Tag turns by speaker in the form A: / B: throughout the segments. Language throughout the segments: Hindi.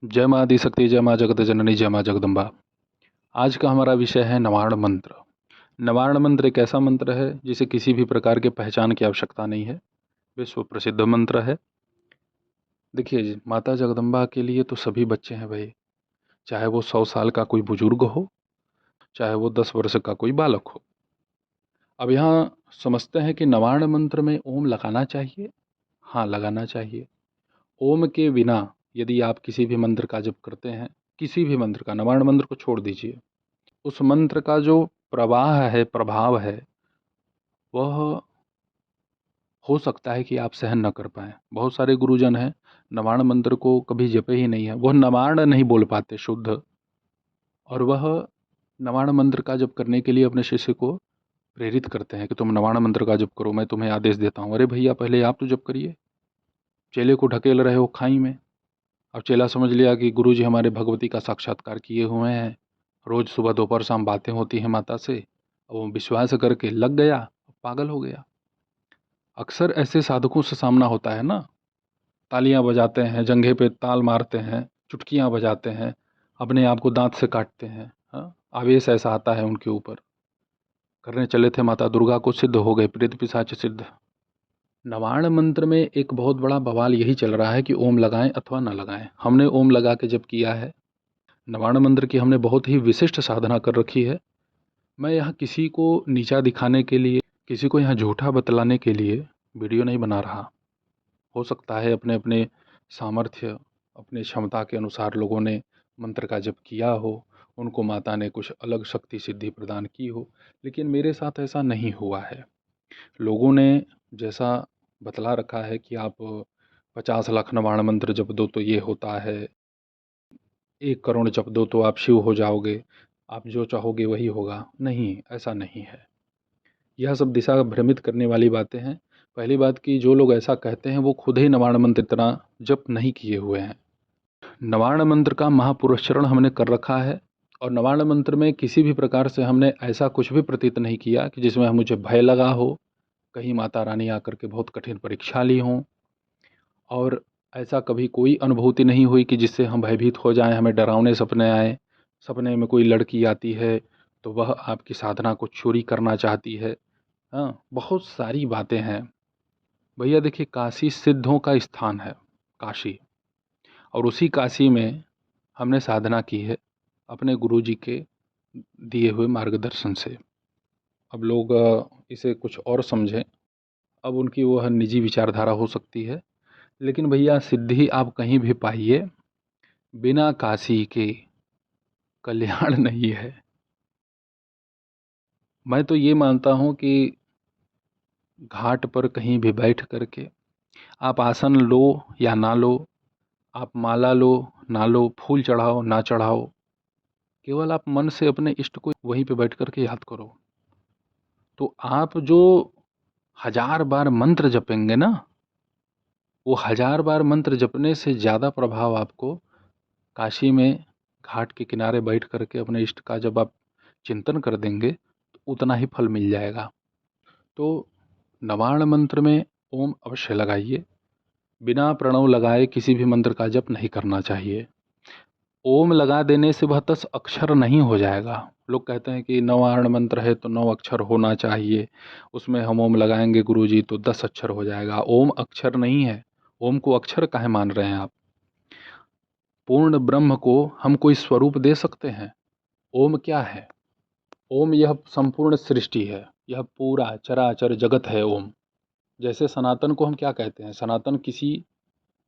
A: जय माँ आदिशक्ति, जय माँ जगत जननी, जय माँ जगदम्बा। आज का हमारा विषय है नवार्ण मंत्र। नवार्ण मंत्र एक ऐसा मंत्र है जिसे किसी भी प्रकार के पहचान की आवश्यकता नहीं है। विश्व प्रसिद्ध मंत्र है। देखिए, माता जगदम्बा के लिए तो सभी बच्चे हैं भाई, चाहे वो 100 साल का कोई बुजुर्ग हो, चाहे वो 10 वर्ष का कोई बालक हो। अब यहाँ समझते हैं कि नवार्ण मंत्र में ओम लगाना चाहिए। हाँ, लगाना चाहिए। ओम के बिना यदि आप किसी भी मंत्र का जप करते हैं, किसी भी मंत्र का, नवार्ण मंत्र को छोड़ दीजिए, उस मंत्र का जो प्रवाह है, प्रभाव है, वह हो सकता है कि आप सहन न कर पाएँ। बहुत सारे गुरुजन हैं, नवार्ण मंत्र को कभी जपे ही नहीं है, वह नवार्ण नहीं बोल पाते शुद्ध, और वह नवार्ण मंत्र का जप करने के लिए अपने शिष्य को प्रेरित करते हैं कि तुम नवार्ण मंत्र का जप करो, मैं तुम्हें आदेश देता हूँ। अरे भैया, पहले आप तो जप करिए। चेले को ढकेल रहे हो खाई में। अब चेला समझ लिया कि गुरुजी हमारे भगवती का साक्षात्कार किए हुए हैं, रोज सुबह दोपहर शाम बातें होती हैं माता से। अब वो विश्वास करके लग गया, पागल हो गया। अक्सर ऐसे साधकों से सामना होता है ना। तालियां बजाते हैं, जंघे पे ताल मारते हैं, चुटकियां बजाते हैं, अपने आप को दांत से काटते हैं। हाँ, आवेश ऐसा आता है उनके ऊपर। करने चले थे माता दुर्गा को, सिद्ध हो गए, प्रेत पिशाच सिद्ध। नवार्ण मंत्र में एक बहुत बड़ा बवाल यही चल रहा है कि ओम लगाएं अथवा न लगाएं। हमने ओम लगा के जब किया है। नवार्ण मंत्र की हमने बहुत ही विशिष्ट साधना कर रखी है। मैं यहाँ किसी को नीचा दिखाने के लिए, किसी को यहाँ झूठा बतलाने के लिए वीडियो नहीं बना रहा। हो सकता है अपने अपने सामर्थ्य, अपने क्षमता के अनुसार लोगों ने मंत्र का जप किया हो, उनको माता ने कुछ अलग शक्ति सिद्धि प्रदान की हो, लेकिन मेरे साथ ऐसा नहीं हुआ है। लोगों ने जैसा बतला रखा है कि आप 50 लाख नवार्ण मंत्र जप दो तो ये होता है, 1 करोड़ जप दो तो आप शिव हो जाओगे, आप जो चाहोगे वही होगा। नहीं, ऐसा नहीं है। यह सब दिशा भ्रमित करने वाली बातें हैं। पहली बात कि जो लोग ऐसा कहते हैं वो खुद ही नवार्ण मंत्र इतना जप नहीं किए हुए हैं। नवार्ण मंत्र का महापुरुषचरण हमने कर रखा है, और नवार्ण मंत्र में किसी भी प्रकार से हमने ऐसा कुछ भी प्रतीत नहीं किया कि जिसमें मुझे भय लगा हो, कहीं माता रानी आकर के बहुत कठिन परीक्षा ली हों, और ऐसा कभी कोई अनुभूति नहीं हुई कि जिससे हम भयभीत हो जाएं, हमें डरावने सपने आए। सपने में कोई लड़की आती है तो वह आपकी साधना को चोरी करना चाहती है। हाँ, बहुत सारी बातें हैं भैया। देखिए, काशी सिद्धों का स्थान है, काशी, और उसी काशी में हमने साधना की है अपने गुरुजी के दिए हुए मार्गदर्शन से। अब लोग इसे कुछ और समझें, अब उनकी वह निजी विचारधारा हो सकती है, लेकिन भैया सिद्धि आप कहीं भी पाइए, बिना काशी के कल्याण नहीं है। मैं तो ये मानता हूँ कि घाट पर कहीं भी बैठ करके आप आसन लो या ना लो, आप माला लो ना लो, फूल चढ़ाओ ना चढ़ाओ, केवल आप मन से अपने इष्ट को वहीं पे बैठ करके याद करो। तो आप जो 1000 बार मंत्र जपेंगे ना, वो 1000 बार मंत्र जपने से ज़्यादा प्रभाव आपको काशी में घाट के किनारे बैठ करके अपने इष्ट का जब आप चिंतन कर देंगे तो उतना ही फल मिल जाएगा। तो नवार्ण मंत्र में ओम अवश्य लगाइए। बिना प्रणव लगाए किसी भी मंत्र का जप नहीं करना चाहिए। ओम लगा देने से वह 10 अक्षर नहीं हो जाएगा। लोग कहते हैं कि नवार्ण मंत्र है तो 9 अक्षर होना चाहिए, उसमें हम ओम लगाएंगे गुरुजी तो 10 अक्षर हो जाएगा। ओम अक्षर नहीं है। ओम को अक्षर काहे मान रहे हैं आप? पूर्ण ब्रह्म को हम कोई स्वरूप दे सकते हैं? ओम क्या है? ओम यह संपूर्ण सृष्टि है, यह पूरा चराचर जगत है ओम। जैसे सनातन को हम क्या कहते हैं? सनातन किसी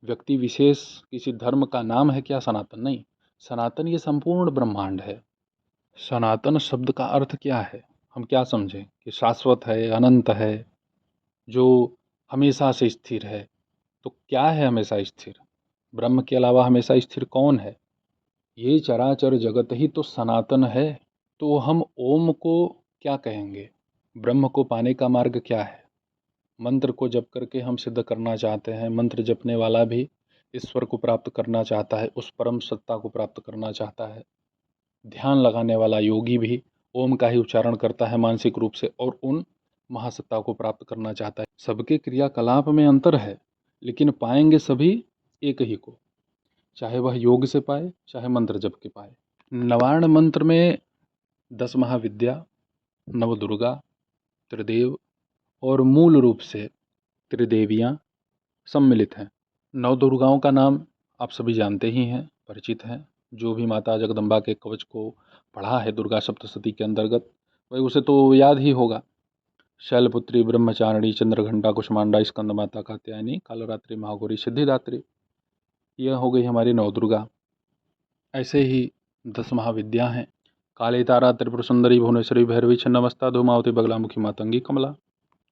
A: व्यक्ति विशेष, किसी धर्म का नाम है क्या सनातन? नहीं, सनातन ये संपूर्ण ब्रह्मांड है। सनातन शब्द का अर्थ क्या है? हम क्या समझें कि शाश्वत है, अनंत है, जो हमेशा से स्थिर है। तो क्या है हमेशा स्थिर? ब्रह्म के अलावा हमेशा स्थिर कौन है? ये चराचर जगत ही तो सनातन है। तो हम ओम को क्या कहेंगे? ब्रह्म को पाने का मार्ग क्या है? मंत्र को जप करके हम सिद्ध करना चाहते हैं। मंत्र जपने वाला भी ईश्वर को प्राप्त करना चाहता है, उस परम सत्ता को प्राप्त करना चाहता है। ध्यान लगाने वाला योगी भी ओम का ही उच्चारण करता है मानसिक रूप से, और उन महासत्ता को प्राप्त करना चाहता है। सबके क्रियाकलाप में अंतर है, लेकिन पाएंगे सभी एक ही को। चाहे वह योग से पाए, चाहे मंत्र जप के पाए। नवार्ण मंत्र में 10 महाविद्या, नवदुर्गा, त्रिदेव और मूल रूप से त्रिदेवियाँ सम्मिलित हैं। नवदुर्गाओं का नाम आप सभी जानते ही हैं, परिचित हैं। जो भी माता जगदम्बा के कवच को पढ़ा है दुर्गा सप्तशती के अंतर्गत, वही उसे तो याद ही होगा। शैलपुत्री, ब्रह्मचारिणी, चंद्रघंटा, कुष्मांडा, स्कंदमाता, कात्यायनी, कालरात्रि, महागौरी, सिद्धिदात्री, यह हो गई हमारी नवदुर्गा। ऐसे ही 10 महाविद्या हैं। काली तारा, त्रिपुर सुंदरी, भुवनेश्वरी, भैरवी, छिन्नमस्ता, धूमावती, बगलामुखी, मातंगी, कमला।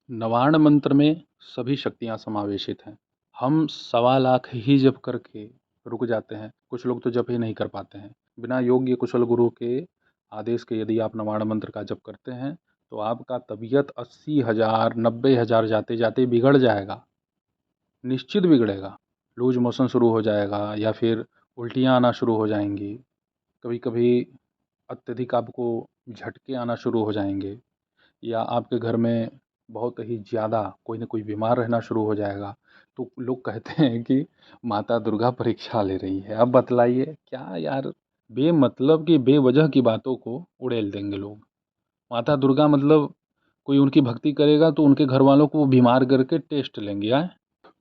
A: नवार्ण मंत्र में सभी शक्तियाँ समावेशित हैं। हम 1.25 लाख ही जप करके रुक जाते हैं। कुछ लोग तो जप ही नहीं कर पाते हैं। बिना योग्य कुशल गुरु के आदेश के यदि आप नवार्ण मंत्र का जप करते हैं तो आपका तबीयत 80,000 90,000 जाते जाते बिगड़ जाएगा, निश्चित बिगड़ेगा। लूज मोशन शुरू हो जाएगा या फिर उल्टियाँ आना शुरू हो जाएंगी। कभी कभी अत्यधिक आपको झटके आना शुरू हो जाएंगे, या आपके घर में बहुत ही ज़्यादा कोई ना कोई बीमार रहना शुरू हो जाएगा। तो लोग कहते हैं कि माता दुर्गा परीक्षा ले रही है। अब बतलाइए क्या यार, बेमतलब की बेवजह की बातों को उड़ेल देंगे लोग। माता दुर्गा मतलब कोई उनकी भक्ति करेगा तो उनके घर वालों को वो बीमार करके टेस्ट लेंगे आए।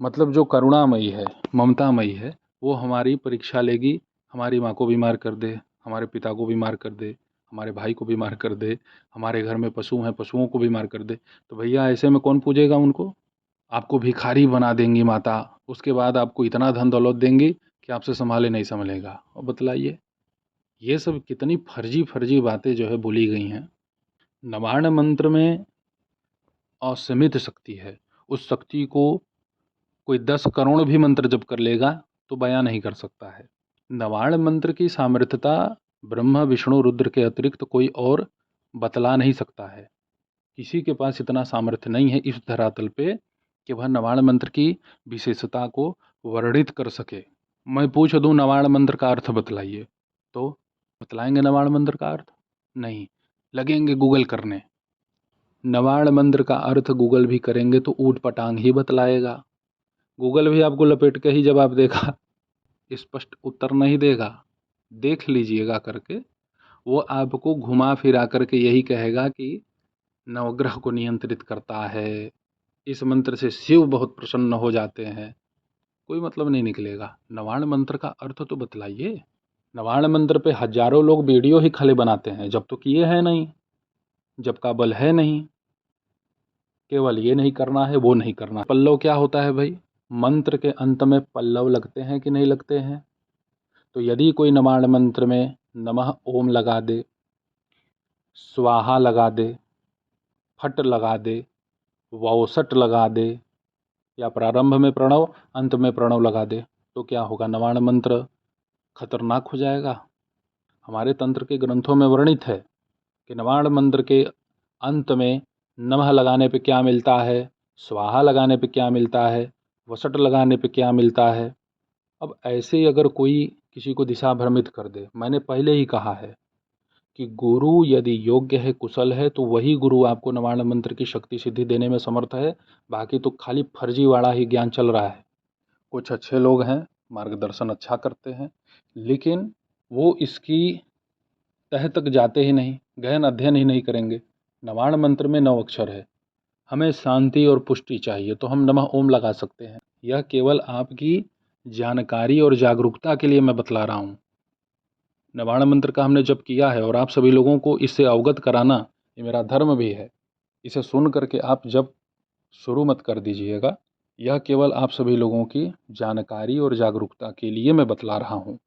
A: मतलब जो करुणामयी है, ममतामयी है, वो हमारी परीक्षा लेगी, हमारी माँ को बीमार कर दे, हमारे पिता को बीमार कर दे, हमारे भाई को बीमार कर दे, हमारे घर में पशु हैं पशुओं को बीमार कर दे। तो भैया ऐसे में कौन पूजेगा उनको? आपको भिखारी बना देंगी माता, उसके बाद आपको इतना धन दौलत देंगी कि आपसे संभाले नहीं संभलेगा। और बतलाइए, ये सब कितनी फर्जी फर्जी बातें जो है बोली गई हैं। नवार्ण मंत्र में असीमित शक्ति है। उस शक्ति को कोई 10 करोड़ भी मंत्र जप कर लेगा तो बयां नहीं कर सकता है। नवार्ण मंत्र की सामर्थ्यता ब्रह्मा विष्णु रुद्र के अतिरिक्त कोई और बतला नहीं सकता है। किसी के पास इतना सामर्थ्य नहीं है इस धरातल पे कि वह नवार्ण मंत्र की विशेषता को वर्णित कर सके। मैं पूछ दूं नवार्ण मंत्र का अर्थ बतलाइए, तो बतलाएंगे नवार्ण मंत्र का अर्थ? नहीं, लगेंगे गूगल करने। नवार्ण मंत्र का अर्थ गूगल भी करेंगे तो ऊट पटांग ही बतलाएगा। गूगल भी आपको लपेट के ही जवाब देगा, स्पष्ट उत्तर नहीं देगा। देख लीजिएगा करके, वो आपको घुमा फिरा करके यही कहेगा कि नवग्रह को नियंत्रित करता है, इस मंत्र से शिव बहुत प्रसन्न हो जाते हैं। कोई मतलब नहीं निकलेगा। नवार्ण मंत्र का अर्थ तो बतलाइए। नवार्ण मंत्र पे हजारों लोग वीडियो ही खाली बनाते हैं, जब तो किए हैं नहीं, जब का बल है नहीं, केवल ये नहीं करना है वो नहीं करना। पल्लव क्या होता है भाई? मंत्र के अंत में पल्लव लगते हैं कि नहीं लगते हैं? तो यदि कोई नवार्ण मंत्र में नमः ओम लगा दे, स्वाहा लगा दे, फट लगा दे, वौसट लगा दे, या प्रारंभ में प्रणव अंत में प्रणव लगा दे, तो क्या होगा? नवार्ण मंत्र खतरनाक हो जाएगा। हमारे तंत्र के ग्रंथों में वर्णित है कि नवार्ण मंत्र के अंत में नमः लगाने पे क्या मिलता है, स्वाहा लगाने पे क्या मिलता है, वसट लगाने पे क्या मिलता है। अब ऐसे ही अगर कोई किसी को दिशा भ्रमित कर दे, मैंने पहले ही कहा है कि गुरु यदि योग्य है, कुशल है, तो वही गुरु आपको नवार्ण मंत्र की शक्ति सिद्धि देने में समर्थ है। बाकी तो खाली फर्जीवाड़ा ही ज्ञान चल रहा है। कुछ अच्छे लोग हैं, मार्गदर्शन अच्छा करते हैं, लेकिन वो इसकी तह तक जाते ही नहीं, गहन अध्ययन ही नहीं करेंगे। नवार्ण मंत्र में 9 अक्षर है। हमें शांति और पुष्टि चाहिए तो हम नमः ओम लगा सकते हैं। यह केवल आपकी जानकारी और जागरूकता के लिए मैं बतला रहा हूँ। नवार्ण मंत्र का हमने जप किया है और आप सभी लोगों को इससे अवगत कराना ये मेरा धर्म भी है। इसे सुन करके आप जब शुरू मत कर दीजिएगा। यह केवल आप सभी लोगों की जानकारी और जागरूकता के लिए मैं बतला रहा हूँ।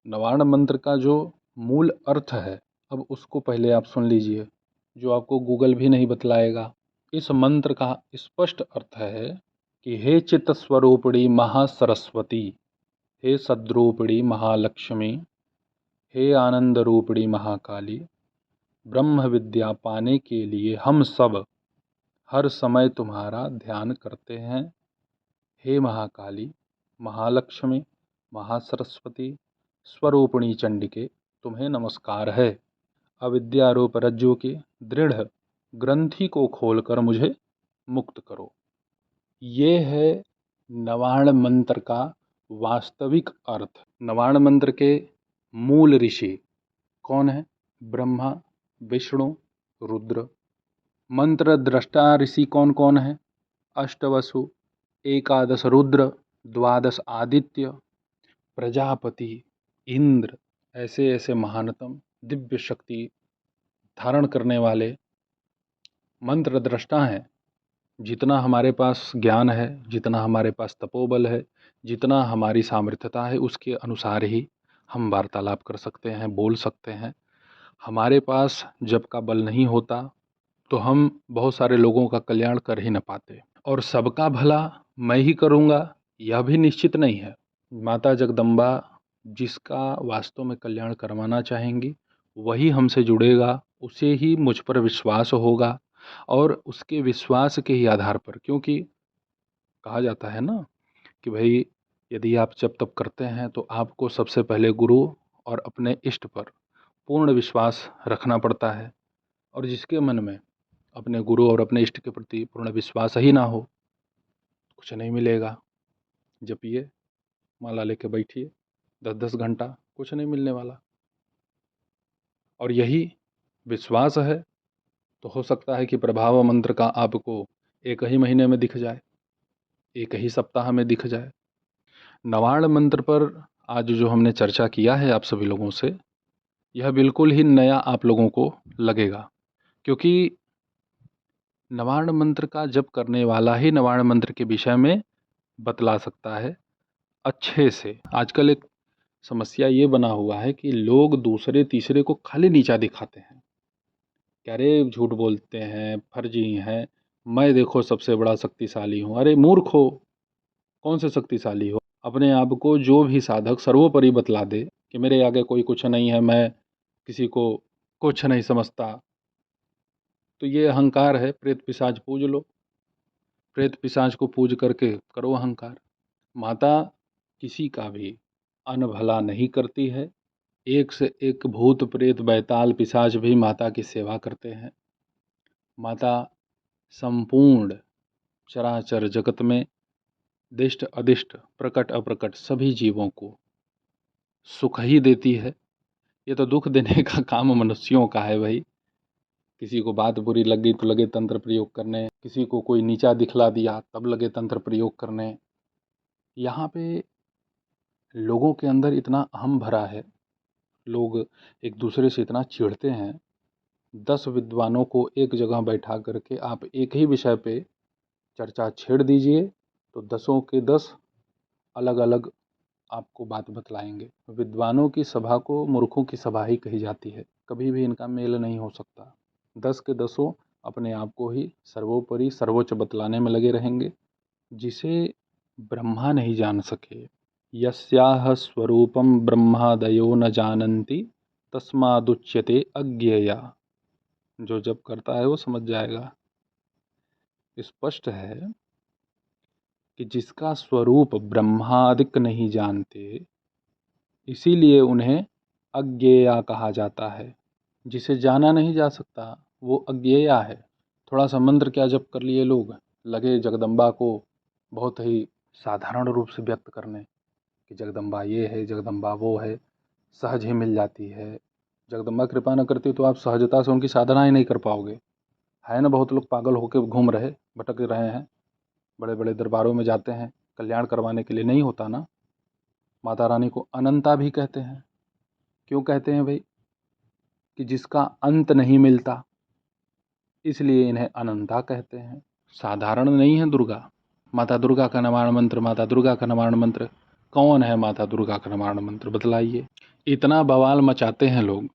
A: नवार्ण मंत्र का जो मूल अर्थ है, अब उसको पहले आप सुन लीजिए, जो आपको गूगल भी नहीं बतलाएगा। इस मंत्र का स्पष्ट अर्थ है कि हे चित्त स्वरूपिणी महासरस्वती, हे सद्रूपिणी महालक्ष्मी, हे आनंद रूपिणी महाकाली, ब्रह्म विद्या पाने के लिए हम सब हर समय तुम्हारा ध्यान करते हैं। हे महाकाली, महालक्ष्मी, महासरस्वती, स्वरूपिणी चंडिके, तुम्हें नमस्कार है। अविद्यारूप रज्जु की दृढ़ ग्रंथि को खोलकर मुझे मुक्त करो। ये है नवार्ण मंत्र का वास्तविक अर्थ। नवार्ण मंत्र के मूल ऋषि कौन है? ब्रह्मा, विष्णु, रुद्र। मंत्र दृष्टा ऋषि कौन कौन है? अष्टवसु, एकादश रुद्र, द्वादश आदित्य, प्रजापति, इंद्र। ऐसे ऐसे महानतम दिव्य शक्ति धारण करने वाले मंत्र दृष्टा हैं। जितना हमारे पास ज्ञान है, जितना हमारे पास तपोबल है, जितना हमारी सामर्थ्यता है, उसके अनुसार ही हम वार्तालाप कर सकते हैं, बोल सकते हैं। हमारे पास जब का बल नहीं होता तो हम बहुत सारे लोगों का कल्याण कर ही न पाते, और सबका भला मैं ही करूँगा यह भी निश्चित नहीं है। माता जगदम्बा जिसका वास्तव में कल्याण करवाना चाहेंगी वही हमसे जुड़ेगा, उसे ही मुझ पर विश्वास होगा, और उसके विश्वास के ही आधार पर, क्योंकि कहा जाता है ना कि भाई यदि आप जब तप करते हैं तो आपको सबसे पहले गुरु और अपने इष्ट पर पूर्ण विश्वास रखना पड़ता है, और जिसके मन में अपने गुरु और अपने इष्ट के प्रति पूर्ण विश्वास ही ना हो, कुछ नहीं मिलेगा। जपिए, माला लेके बैठिए 10-10 घंटा, कुछ नहीं मिलने वाला। और यही विश्वास है तो हो सकता है कि प्रभाव मंत्र का आपको एक ही महीने में दिख जाए, एक ही सप्ताह में दिख जाए। नवार्ण मंत्र पर आज जो हमने चर्चा किया है आप सभी लोगों से, यह बिल्कुल ही नया आप लोगों को लगेगा, क्योंकि नवार्ण मंत्र का जप करने वाला ही नवार्ण मंत्र के विषय में बतला सकता है अच्छे से। आजकल एक समस्या ये बना हुआ है कि लोग दूसरे तीसरे को खाली नीचा दिखाते हैं, कह रहे झूठ बोलते हैं, फर्जी हैं, मैं देखो सबसे बड़ा शक्तिशाली हूँ। अरे मूर्ख हो, कौन से शक्तिशाली हो? अपने आप को जो भी साधक सर्वोपरि बतला दे कि मेरे आगे कोई कुछ नहीं है, मैं किसी को कुछ नहीं समझता, तो ये अहंकार है। प्रेत पिशाच पूज लो, प्रेत पिशाच को पूज करके करो अहंकार। माता किसी का भी अनभला नहीं करती है। एक से एक भूत प्रेत बैताल पिशाच भी माता की सेवा करते हैं। माता संपूर्ण चराचर जगत में दिष्ट अदिष्ट प्रकट अप्रकट सभी जीवों को सुख ही देती है। ये तो दुख देने का काम मनुष्यों का है भाई। किसी को बात बुरी लगी तो लगे तंत्र प्रयोग करने, किसी को कोई नीचा दिखला दिया तब लगे तंत्र प्रयोग करने। यहाँ पे लोगों के अंदर इतना अहम भरा है, लोग एक दूसरे से इतना चिढ़ते हैं। 10 विद्वानों को एक जगह बैठा करके आप एक ही विषय पे चर्चा छेड़ दीजिए तो 10 के 10 अलग अलग आपको बात बतलाएंगे। विद्वानों की सभा को मूर्खों की सभा ही कही जाती है, कभी भी इनका मेल नहीं हो सकता। 10 के 10 अपने आप को ही सर्वोपरि सर्वोच्च बतलाने में लगे रहेंगे, जिसे ब्रह्मा नहीं जान सके। यस्याह स्वरूपम ब्रह्मादयो न जानन्ति तस्मादुच्यते अज्ञेया। जो जब करता है वो समझ जाएगा। स्पष्ट है कि जिसका स्वरूप ब्रह्मादिक नहीं जानते, इसीलिए उन्हें अज्ञेया कहा जाता है। जिसे जाना नहीं जा सकता वो अज्ञेया है। थोड़ा सा मंत्र क्या जप कर लिए लोग, लगे जगदम्बा को बहुत ही साधारण रूप से व्यक्त करने कि जगदम्बा ये है, जगदम्बा वो है, सहज ही मिल जाती है। जगदम्बा कृपा न करती तो आप सहजता से उनकी साधना ही नहीं कर पाओगे। है ना, बहुत लोग पागल होकर घूम रहे, भटक रहे हैं, बड़े बड़े दरबारों में जाते हैं कल्याण करवाने के लिए, नहीं होता ना। माता रानी को अनंता भी कहते हैं। क्यों कहते हैं भाई? कि जिसका अंत नहीं मिलता, इसलिए इन्हें अनंता कहते हैं। साधारण नहीं है दुर्गा। माता दुर्गा का नवार्ण मंत्र, माता दुर्गा का नवार्ण मंत्र। कौन है माता दुर्गा का नवार्ण मंत्र, बतलाइए। इतना बवाल मचाते हैं लोग,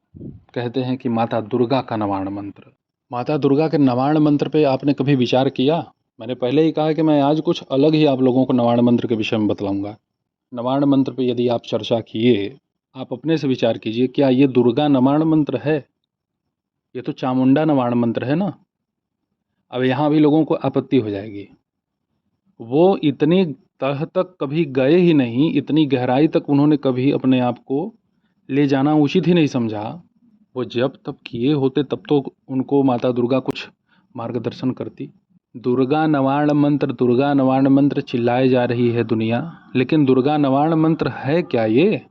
A: कहते हैं कि माता दुर्गा का नवार्ण मंत्र। माता दुर्गा के नवार्ण मंत्र पे आपने कभी विचार किया? मैंने पहले ही कहा कि मैं आज कुछ अलग ही आप लोगों को नवार्ण मंत्र के विषय में बतलाऊंगा। नवार्ण मंत्र पे यदि आप चर्चा किए, आप अपने से विचार कीजिए, क्या ये दुर्गा नवार्ण मंत्र है? ये तो चामुंडा नवार्ण मंत्र है ना। अब यहाँ भी लोगों को आपत्ति हो जाएगी। वो इतनी तह तक कभी गए ही नहीं, इतनी गहराई तक उन्होंने कभी अपने आप को ले जाना उचित ही नहीं समझा। वो जब तब किए होते तब तो उनको माता दुर्गा कुछ मार्गदर्शन करती। दुर्गा नवारण मंत्र चिल्लाए जा रही है दुनिया, लेकिन दुर्गा नवारण मंत्र है क्या ये?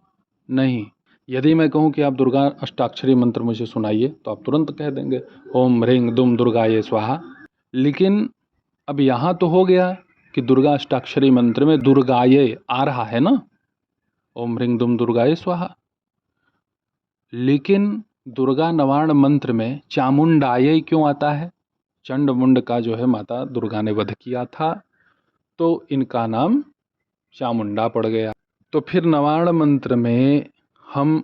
A: नहीं। यदि मैं कहूँ कि आप दुर्गा अष्टाक्षरी मंत्र मुझे सुनाइए तो आप तुरंत कह देंगे ओम ह्रीं दुम दुर्गाये स्वाहा। लेकिन अब यहाँ तो हो गया कि दुर्गा अष्टाक्षरी मंत्र में दुर्गाये आ रहा है ना, ओम ह्रीं दुम दुर्गाये स्वाहा। लेकिन दुर्गा नवारण मंत्र में चामुंडाये क्यों आता है? चंड मुंड का जो है माता दुर्गा ने वध किया था, तो इनका नाम चामुंडा पड़ गया। तो फिर नवारण मंत्र में हम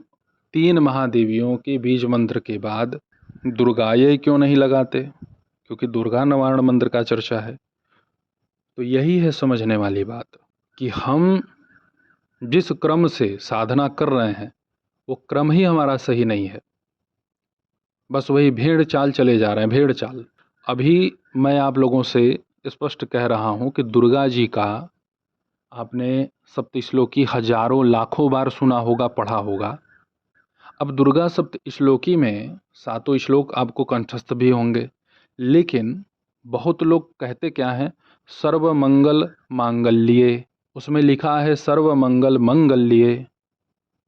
A: 3 महादेवियों के बीज मंत्र के बाद दुर्गाये क्यों नहीं लगाते? क्योंकि दुर्गा नवारण मंत्र का चर्चा है। तो यही है समझने वाली बात कि हम जिस क्रम से साधना कर रहे हैं वो क्रम ही हमारा सही नहीं है। बस वही भेड़ चाल चले जा रहे हैं, भेड़ चाल। अभी मैं आप लोगों से स्पष्ट कह रहा हूँ कि दुर्गा जी का आपने सप्तश्लोकी हजारों लाखों बार सुना होगा, पढ़ा होगा। अब दुर्गा सप्तश्लोकी में 7 श्लोक आपको कंठस्थ भी होंगे, लेकिन बहुत लोग कहते क्या हैं, सर्व मंगल मांगल्ये, उसमें लिखा है सर्व मंगल मंगल्ये।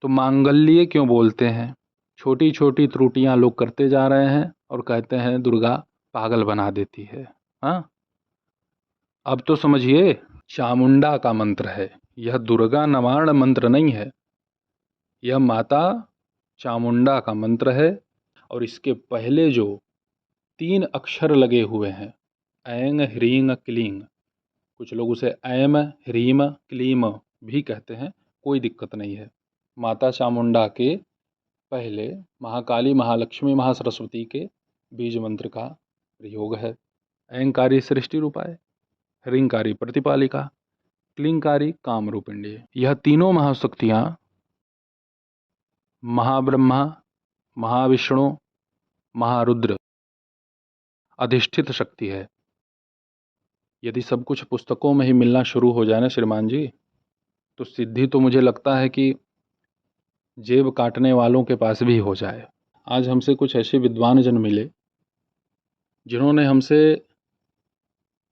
A: तो मांगल्ये क्यों बोलते हैं? छोटी छोटी त्रुटियां लोग करते जा रहे हैं और कहते हैं दुर्गा पागल बना देती है। हाँ, अब तो समझिए, चामुंडा का मंत्र है यह, दुर्गा नवारण मंत्र नहीं है। यह माता चामुंडा का मंत्र है और इसके पहले जो 3 अक्षर लगे हुए हैं, ऐंग ह्रींग क्लींग, कुछ लोग उसे ऐम ह्रीम क्लीम भी कहते हैं, कोई दिक्कत नहीं है। माता चामुंडा के पहले महाकाली, महालक्ष्मी, महासरस्वती के बीज मंत्र का प्रयोग है। ऐंकारी सृष्टि रूपाय, ह्रींकारी प्रतिपालिका, क्लींकारी काम रूपिण्य। यह तीनों महाशक्तियाँ महाब्रह्मा, महाविष्णु, महारुद्र अधिष्ठित शक्ति है। यदि सब कुछ पुस्तकों में ही मिलना शुरू हो जाए ना श्रीमान जी, तो सिद्धि तो मुझे लगता है कि जेब काटने वालों के पास भी हो जाए। आज हमसे कुछ ऐसे विद्वान जन मिले जिन्होंने हमसे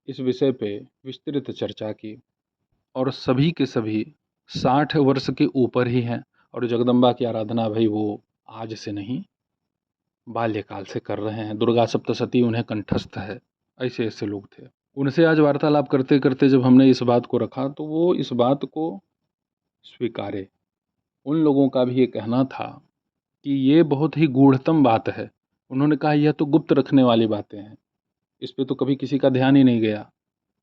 A: इस विषय पे विस्तृत चर्चा की, और सभी के सभी 60 वर्ष के ऊपर ही हैं, और जगदम्बा की आराधना भाई वो आज से नहीं, बाल्यकाल से कर रहे हैं। दुर्गा सप्तशती उन्हें कंठस्थ है। ऐसे ऐसे लोग थे। उनसे आज वार्तालाप करते करते जब हमने इस बात को रखा तो वो इस बात को स्वीकारे। उन लोगों का भी ये कहना था कि ये बहुत ही गूढ़तम बात है। उन्होंने कहा यह तो गुप्त रखने वाली बातें हैं, इस पे तो कभी किसी का ध्यान ही नहीं गया।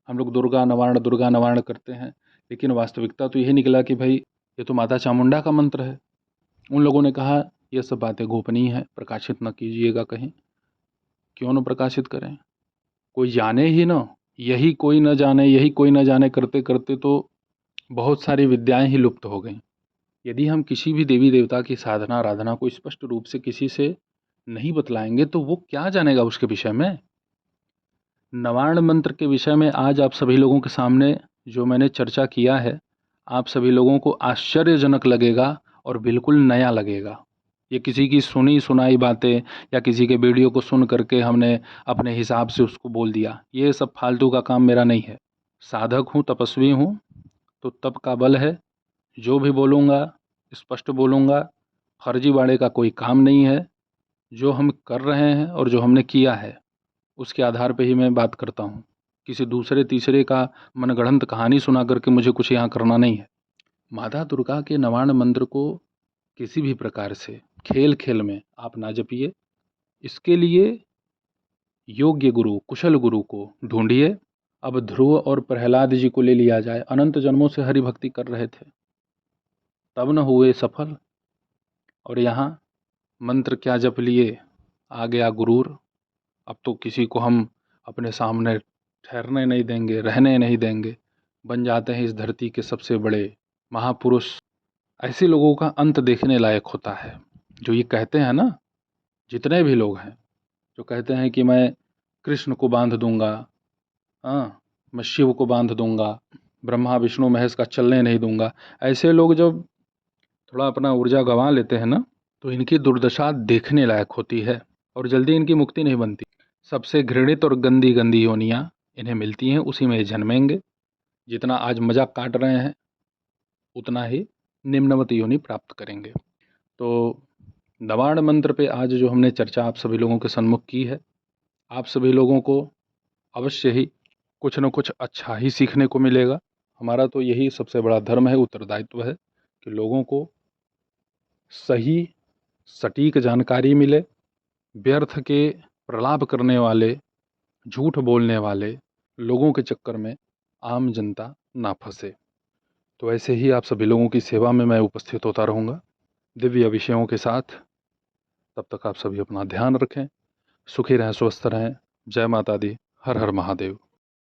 A: हम लोग दुर्गा नवारण करते हैं, लेकिन वास्तविकता तो यही निकला कि भाई ये तो माता चामुंडा का मंत्र है। उन लोगों ने कहा यह सब बातें गोपनीय हैं, प्रकाशित न कीजिएगा कहीं। क्यों न प्रकाशित करें, कोई जाने ही न, यही कोई न जाने, यही कोई न जाने करते करते तो बहुत सारी विद्याएं ही लुप्त हो गईं। यदि हम किसी भी देवी देवता की साधना आराधना को स्पष्ट रूप से किसी से नहीं बतलाएंगे तो वो क्या जानेगा उसके विषय में। नवारण मंत्र के विषय में आज आप सभी लोगों के सामने जो मैंने चर्चा किया है, आप सभी लोगों को आश्चर्यजनक लगेगा और बिल्कुल नया लगेगा। ये किसी की सुनी सुनाई बातें या किसी के वीडियो को सुन करके हमने अपने हिसाब से उसको बोल दिया, ये सब फालतू का काम मेरा नहीं है। साधक हूँ, तपस्वी हूँ, तो तप का बल है। जो भी बोलूँगा स्पष्ट बोलूँगा, फर्जीवाड़े का कोई काम नहीं है। जो हम कर रहे हैं और जो हमने किया है उसके आधार पे ही मैं बात करता हूँ। किसी दूसरे तीसरे का मनगढ़ंत कहानी सुना करके मुझे कुछ यहाँ करना नहीं है। माता दुर्गा के नवारण मंत्र को किसी भी प्रकार से खेल खेल में आप ना जपिए। इसके लिए योग्य गुरु, कुशल गुरु को ढूंढिए। अब ध्रुव और प्रहलाद जी को ले लिया जाए, अनंत जन्मों से हरि भक्ति कर रहे थे, तब न हुए सफल, और यहाँ मंत्र क्या जप लिए, आ गया गुरूर। अब तो किसी को हम अपने सामने ठहरने नहीं देंगे, रहने नहीं देंगे। बन जाते हैं इस धरती के सबसे बड़े महापुरुष। ऐसे लोगों का अंत देखने लायक होता है। जो ये कहते हैं ना, जितने भी लोग हैं जो कहते हैं कि मैं कृष्ण को बांध दूंगा, हाँ मैं शिव को बांध दूंगा, ब्रह्मा विष्णु महेश का चलने नहीं दूंगा, ऐसे लोग जब थोड़ा अपना ऊर्जा गंवा लेते हैं ना, तो इनकी दुर्दशा देखने लायक होती है और जल्दी इनकी मुक्ति नहीं बनती। सबसे घृणित और गंदी गंदी योनियाँ इन्हें मिलती हैं उसी में ये जन्मेंगे। जितना आज मजाक काट रहे हैं उतना ही निम्नवत योनि प्राप्त करेंगे। तो नवाण मंत्र पे आज जो हमने चर्चा आप सभी लोगों के सन्मुख की है, आप सभी लोगों को अवश्य ही कुछ न कुछ अच्छा ही सीखने को मिलेगा। हमारा तो यही सबसे बड़ा धर्म है, उत्तरदायित्व है कि लोगों को सही सटीक जानकारी मिले, व्यर्थ के प्रलाप करने वाले, झूठ बोलने वाले लोगों के चक्कर में आम जनता ना फंसे। तो ऐसे ही आप सभी लोगों की सेवा में मैं उपस्थित होता रहूँगा दिव्य विषयों के साथ। तब तक आप सभी अपना ध्यान रखें, सुखी रहें, स्वस्थ रहें। जय माता दी, हर हर महादेव।